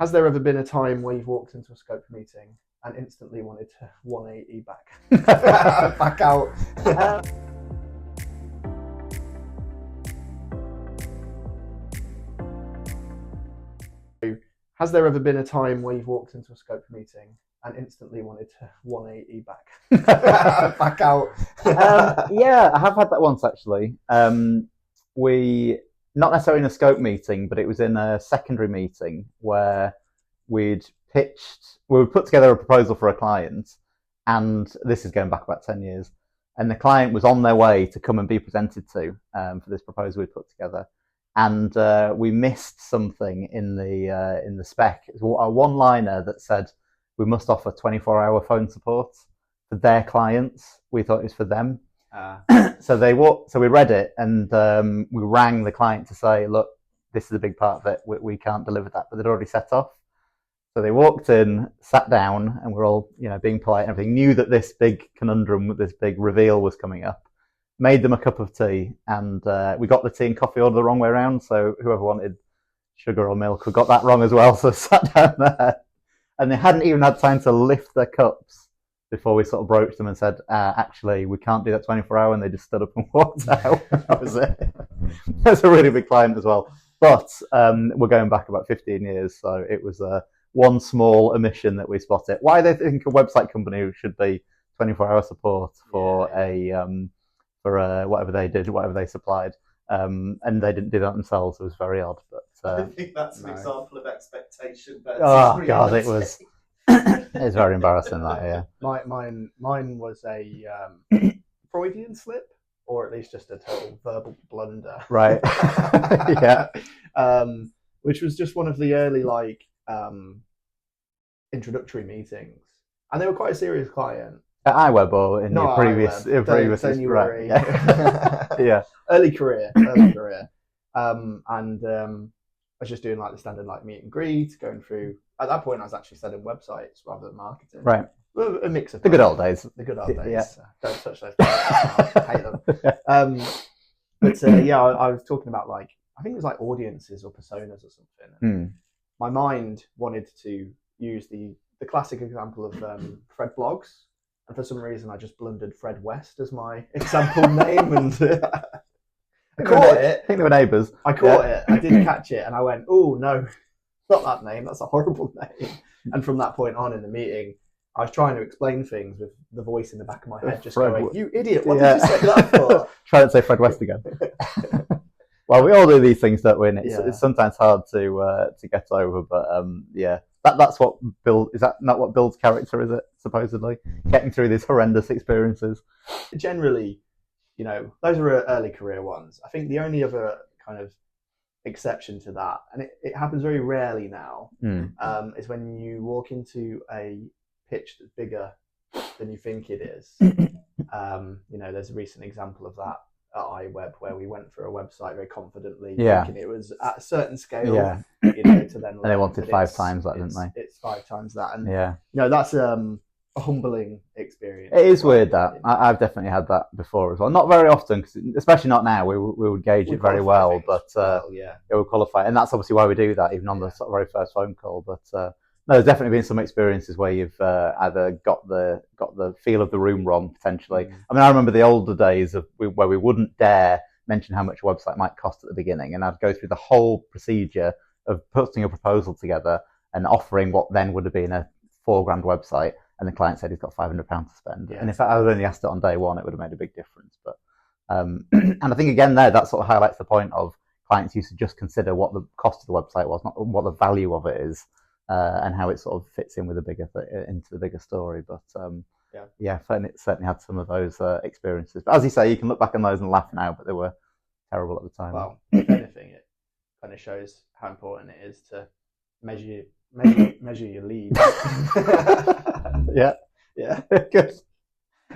Has there ever been a time where you've walked into a scope meeting and instantly wanted to 180 back, back out? Has there ever been a time where you've walked into a scope meeting and instantly wanted to 180 back, back out? Yeah, I have had that once actually. We not necessarily in a scope meeting, but it was in a secondary meeting where we would put together a proposal for a client, and this is going back about 10 years, and the client was on their way to come and be presented to for this proposal we put together, and we missed something in the spec. It was a one-liner that said we must offer 24-hour phone support for their clients. We thought it was for them. So we read it, and we rang the client to say, look, this is a big part of it. We can't deliver that, but they'd already set off. So they walked in, sat down, and we're all, being polite and everything, knew that this big conundrum, this big reveal was coming up, made them a cup of tea, and we got the tea and coffee order the wrong way around. So whoever wanted sugar or milk, we got that wrong as well. So sat down there, and they hadn't even had time to lift their cups before we sort of broached them and said, actually, we can't do that 24-hour, and they just stood up and walked out. That was it. That's a really big client as well. But we're going back about 15 years, so it was one small omission that we spotted. Why they think a website company should be 24-hour support for whatever they did, whatever they supplied, and they didn't do that themselves. It was very odd. But I think that's an example of expectation. Oh God, it was. It's very embarrassing that, yeah. Mine was a Freudian slip, or at least just a total verbal blunder. Right. Yeah. Which was just one of the early introductory meetings, and they were quite a serious client. At Eyeweb or in your previous? Right. Yeah. Early career. And I was just doing the standard meet and greet, going through. At that point, I was actually selling websites rather than marketing. Right. A mix of the good old days. The good old days. Yeah. Don't touch those. I hate them. I was talking about I think it was audiences or personas or something. My mind wanted to use the classic example of Fred blogs, and for some reason I just blundered Fred West as my example name, and I caught it. I think they were neighbours. I caught it. I did catch it, and I went, "Oh no, not that name. That's a horrible name." And from that point on in the meeting, I was trying to explain things with the voice in the back of my head, just going, "You idiot! What did you say that for?" Trying to say Fred West again. Well, we all do these things, don't we? And it's sometimes hard to get over, but that's what builds. Is that not what builds character? Is it supposedly getting through these horrendous experiences? Generally, those are early career ones. I think the only other kind of exception to that, and it happens very rarely now, is when you walk into a pitch that's bigger than you think it is. There's a recent example of that at Eyeweb, where we went for a website very confidently, thinking it was at a certain scale, to then. And they wanted 5 times that, didn't they? It's 5 times that, and that's a humbling experience. It is weird that I've definitely had that before as well. Not very often, especially not now. We would gauge it very well, but it would qualify, and that's obviously why we do that, even on the sort of very first phone call. But no, there's definitely been some experiences where you've either got the feel of the room wrong, potentially. I mean, I remember the older days where we wouldn't dare mention how much a website might cost at the beginning, and I'd go through the whole procedure of putting a proposal together and offering what then would have been a $4,000 website, and the client said he's got £500 to spend. And if I was only asked it on day one, it would have made a big difference. But and I think again that sort of highlights the point of clients used to just consider what the cost of the website was, not what the value of it is. And how it sort of fits in with into the bigger story, but certainly had some of those experiences. But as you say, you can look back on those and laugh now, but they were terrible at the time. Well, if anything, it kind of shows how important it is to measure your leads. Yeah, good.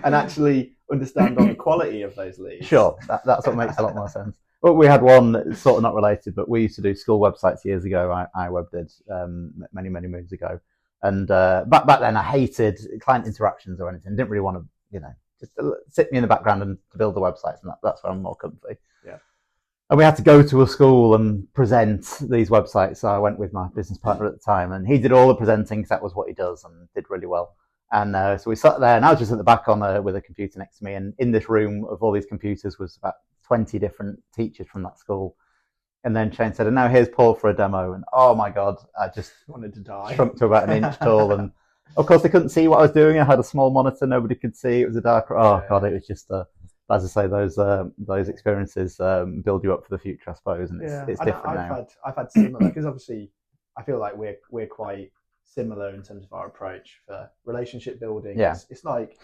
And actually understand on the quality of those leads. Sure, that's what makes a lot more sense. Well, we had one sort of not related, but we used to do school websites years ago. Eyeweb did many moons ago, and back then I hated client interactions or anything. Didn't really want to, just sit me in the background and build the websites, and that's where I'm more comfy. Yeah. And we had to go to a school and present these websites. So I went with my business partner at the time, and he did all the presenting because that was what he does and did really well. And so we sat there, and I was just at the back with a computer next to me. And in this room of all these computers was about 20 different teachers from that school. And then Shane said, and now here's Paul for a demo. And oh my God, I just wanted to die. Shrunk to about an inch tall. And of course, they couldn't see what I was doing. I had a small monitor, nobody could see. It was a dark room. Oh God, it was just as I say, those experiences build you up for the future, I suppose. And it's different now. I've had similar, because obviously I feel like we're quite similar in terms of our approach for relationship building. Yeah. It's like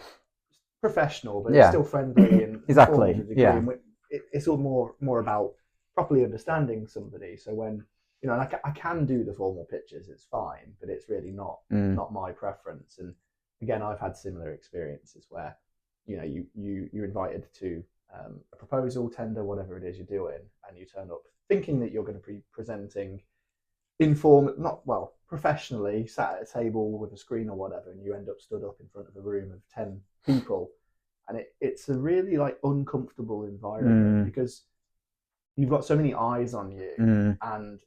professional, but it's still friendly and exactly. Yeah. And it's all more about properly understanding somebody. So when I can do the formal pitches, it's fine, but it's really not my preference. And again, I've had similar experiences where you're invited to a proposal, tender, whatever it is you're doing, and you turn up thinking that you're going to be presenting professionally, sat at a table with a screen or whatever, and you end up stood up in front of a room of 10 people, and it's a really like uncomfortable environment because you've got so many eyes on you, and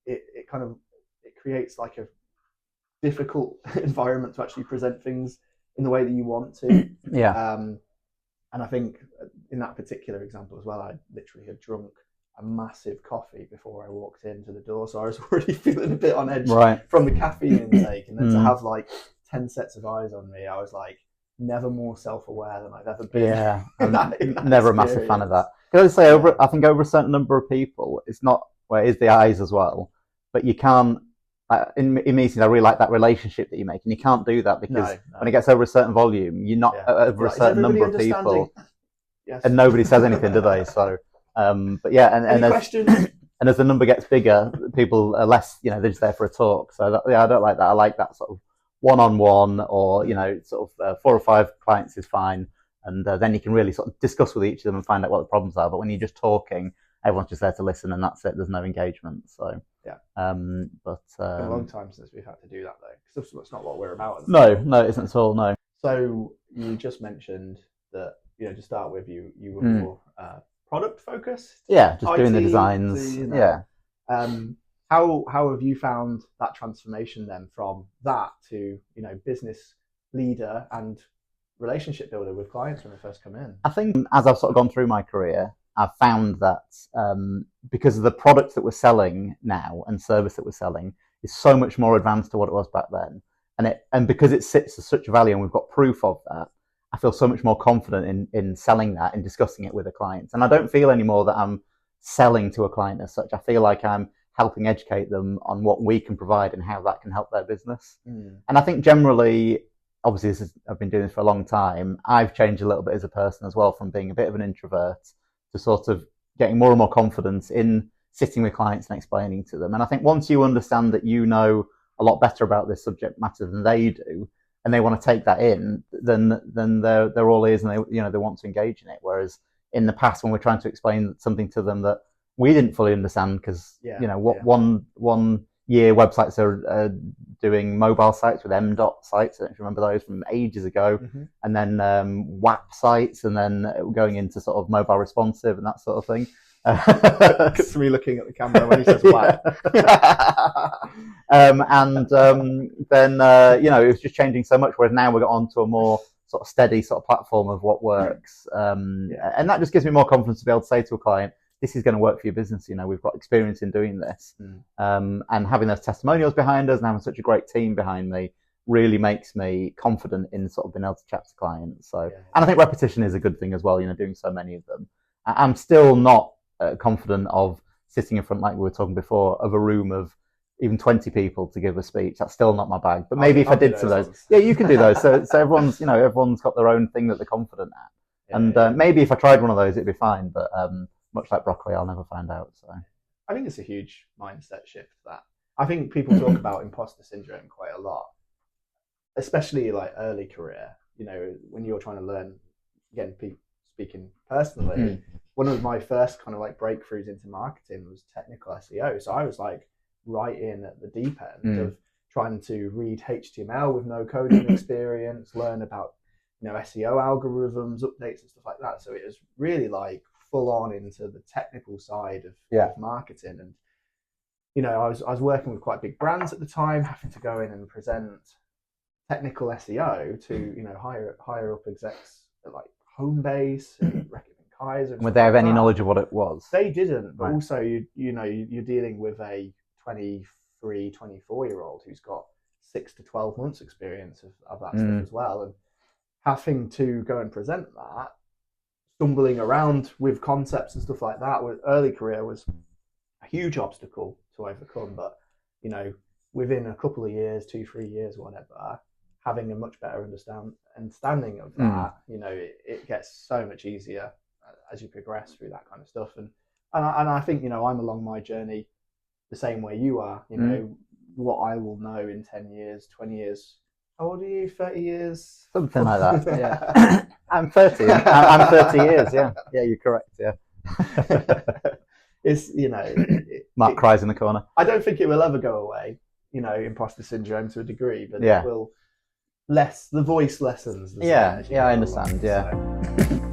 it creates like a difficult environment to actually present things in the way that you want to. And I think in that particular example as well, I literally had drunk a massive coffee before I walked into the door, so I was already feeling a bit on edge from the caffeine intake, and then to have like 10 sets of eyes on me, I was like never more self-aware than I've ever been. Yeah, I'm never a massive fan of that. Because I say I think over a certain number of people, it's not it is the eyes as well, but you can't. In meetings, I really like that relationship that you make, and you can't do that because when it gets over a certain volume, you're not over a certain number of people, and nobody says anything, do they? So, but yeah, and as the number gets bigger, people are less, they're just there for a talk. So I don't like that. I like that sort of one-on-one, or sort of 4 or 5 clients is fine, and then you can really sort of discuss with each of them and find out what the problems are. But when you're just talking, everyone's just there to listen, and that's it. There's no engagement. So but it's been a long time since we've had to do that though, because that's not what we're about. No, it isn't at all. No. So you just mentioned that to start with, you were more product focused. Yeah, just doing the designs. How have you found that transformation then from that to business leader and relationship builder with clients when they first come in? I think as I've sort of gone through my career, I've found that because of the products that we're selling now and service that we're selling is so much more advanced to what it was back then, and because it sits as such value and we've got proof of that, I feel so much more confident in selling that and discussing it with the clients. And I don't feel anymore that I'm selling to a client as such. I feel like I'm helping educate them on what we can provide and how that can help their business. And I think generally, obviously, I've been doing this for a long time. I've changed a little bit as a person as well, from being a bit of an introvert to sort of getting more and more confidence in sitting with clients and explaining to them. And I think once you understand that you know a lot better about this subject matter than they do, and they want to take that in, then they're all ears, and they want to engage in it. Whereas in the past, when we're trying to explain something to them that we didn't fully understand, because one year websites are doing mobile sites with M.dot sites. I don't remember those from ages ago, and then WAP sites, and then going into sort of mobile responsive and that sort of thing. It's me looking at the camera when he says WAP. Then it was just changing so much. Whereas now we got onto a more sort of steady sort of platform of what works, and that just gives me more confidence to be able to say to a client, this is going to work for your business. We've got experience in doing this. And having those testimonials behind us and having such a great team behind me really makes me confident in sort of being able to chat to clients. So, and I think repetition is a good thing as well, doing so many of them. I'm still not confident of sitting in front, like we were talking before, of a room of even 20 people to give a speech. That's still not my bag. But maybe if I did some of those, you can do those. So everyone's, everyone's got their own thing that they're confident at. And maybe if I tried one of those, it'd be fine. But much like broccoli, I'll never find out. So I think it's a huge mindset shift. That I think people talk about imposter syndrome quite a lot, especially like early career. When you're trying to learn. Again, speaking personally, one of my first kind of like breakthroughs into marketing was technical SEO. So I was like right in at the deep end of trying to read HTML with no coding experience, learn about SEO algorithms, updates and stuff like that. So it was really like full on into the technical side Yeah. of marketing. And I was working with quite big brands at the time, having to go in and present technical SEO to higher up execs at like Homebase and Recommend Kaiser. Would they have any knowledge of what it was? They didn't, but Right. also you're dealing with a 23, 24-year-old who's got 6 to 12 months experience of that stuff as well, and having to go and present that, stumbling around with concepts and stuff like that with early career was a huge obstacle to overcome. But within a couple of years, 2-3 years, whatever, having a much better understanding of that, it gets so much easier as you progress through that kind of stuff. And I think I'm along my journey the same way you are. What I will know in 10 years, 20 years. How old are you? 30 years? Something like that. Yeah. I'm 30. I'm 30 years. Yeah. Yeah, you're correct. Yeah. It's Mark cries in the corner. I don't think it will ever go away. Imposter syndrome to a degree, but Yeah. it will the voice lessens. Yeah. I understand. Yeah. So.